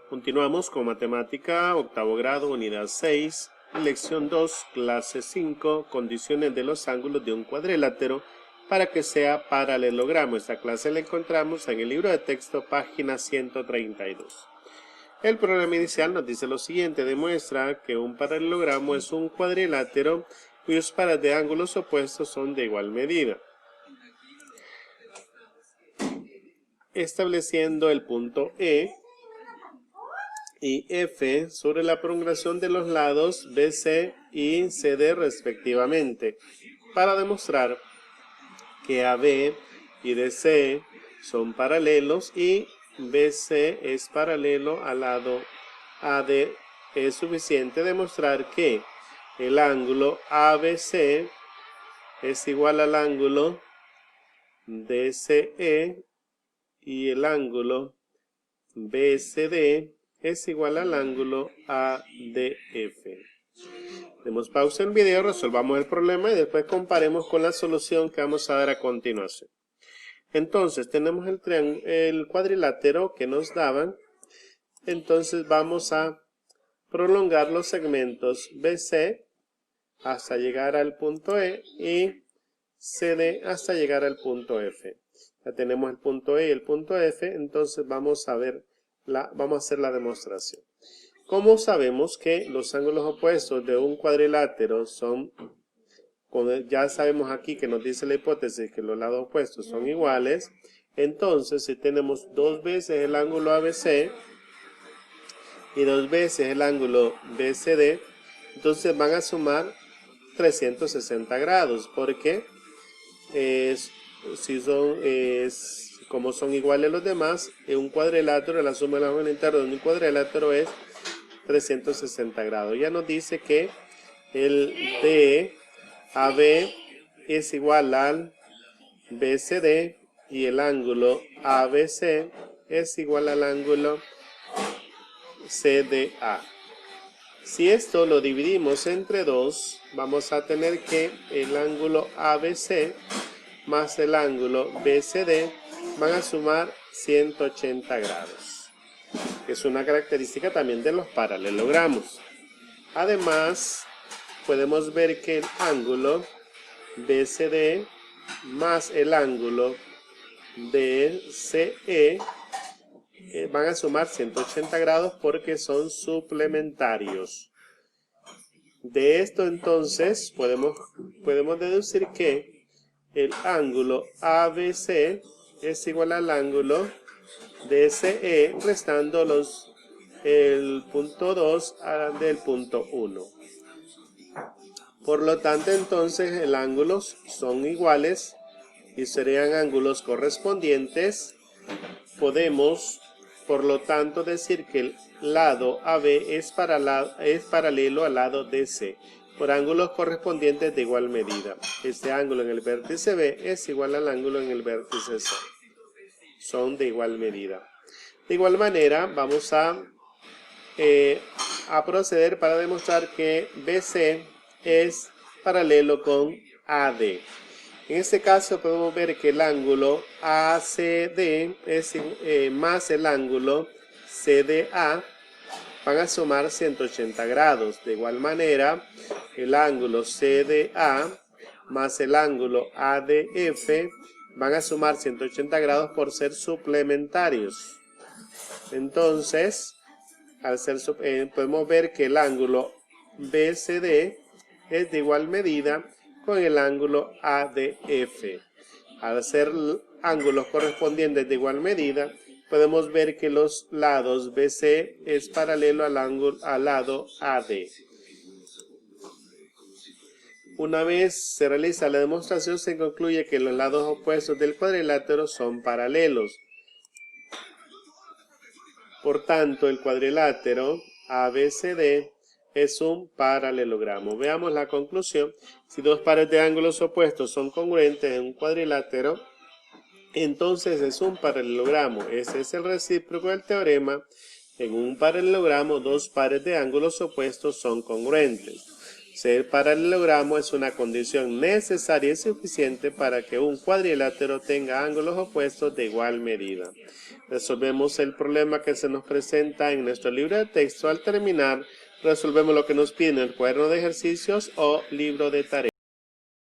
Continuamos con matemática, octavo grado, unidad 6, lección 2, clase 5, condiciones de los ángulos de un cuadrilátero para que sea paralelogramo. Esta clase la encontramos en el libro de texto, página 132. El programa inicial nos dice lo siguiente: demuestra que un paralelogramo es un cuadrilátero cuyos pares de ángulos opuestos son de igual medida. Estableciendo el punto E y F sobre la prolongación de los lados BC y CD respectivamente, para demostrar que AB y DC son paralelos y BC es paralelo al lado AD. Es suficiente demostrar que el ángulo ABC es igual al ángulo DCE y el ángulo BCD es igual al ángulo ADF. Demos pausa en el video, resolvamos el problema y después comparemos con la solución que vamos a dar a continuación. Entonces tenemos el cuadrilátero que nos daban. Entonces vamos a prolongar los segmentos BC hasta llegar al punto E y CD hasta llegar al punto F. Ya tenemos el punto E y el punto F, entonces vamos a hacer la demostración. ¿Cómo sabemos que los ángulos opuestos de un cuadrilátero son, ya sabemos aquí que nos dice la hipótesis que los lados opuestos son iguales? Entonces, si tenemos dos veces el ángulo ABC y dos veces el ángulo BCD, entonces van a sumar 360 grados, porque como son iguales los demás, en un cuadrilátero, la suma del ángulo interno de un cuadrilátero es 360 grados. Ya nos dice que el DAB es igual al BCD y el ángulo ABC es igual al ángulo CDA. Si esto lo dividimos entre 2, vamos a tener que el ángulo ABC más el ángulo BCD van a sumar 180 grados. Es una característica también de los paralelogramos. Además, podemos ver que el ángulo BCD más el ángulo DCE van a sumar 180 grados porque son suplementarios. De esto entonces podemos deducir que el ángulo ABC es igual al ángulo DCE restando el punto 2 del punto 1. Por lo tanto, entonces, el ángulos son iguales y serían ángulos correspondientes. Podemos, por lo tanto, decir que el lado AB es paralelo al lado DC por ángulos correspondientes de igual medida. Este ángulo en el vértice B es igual al ángulo en el vértice C. Son de igual medida. De igual manera, vamos a proceder para demostrar que BC es paralelo con AD. En este caso podemos ver que el ángulo ACD más el ángulo CDA van a sumar 180 grados. De igual manera, el ángulo CDA más el ángulo ADF van a sumar 180 grados por ser suplementarios. Entonces, podemos ver que el ángulo BCD es de igual medida con el ángulo ADF. Al ser ángulos correspondientes de igual medida, podemos ver que los lados BC es paralelo al lado AD. Una vez se realiza la demostración, se concluye que los lados opuestos del cuadrilátero son paralelos. Por tanto, el cuadrilátero ABCD es un paralelogramo. Veamos la conclusión. Si dos pares de ángulos opuestos son congruentes en un cuadrilátero, entonces es un paralelogramo. Ese es el recíproco del teorema. En un paralelogramo, dos pares de ángulos opuestos son congruentes. Ser paralelogramo es una condición necesaria y suficiente para que un cuadrilátero tenga ángulos opuestos de igual medida. Resolvemos el problema que se nos presenta en nuestro libro de texto. Al terminar, resolvemos lo que nos pide en el cuaderno de ejercicios o libro de tareas.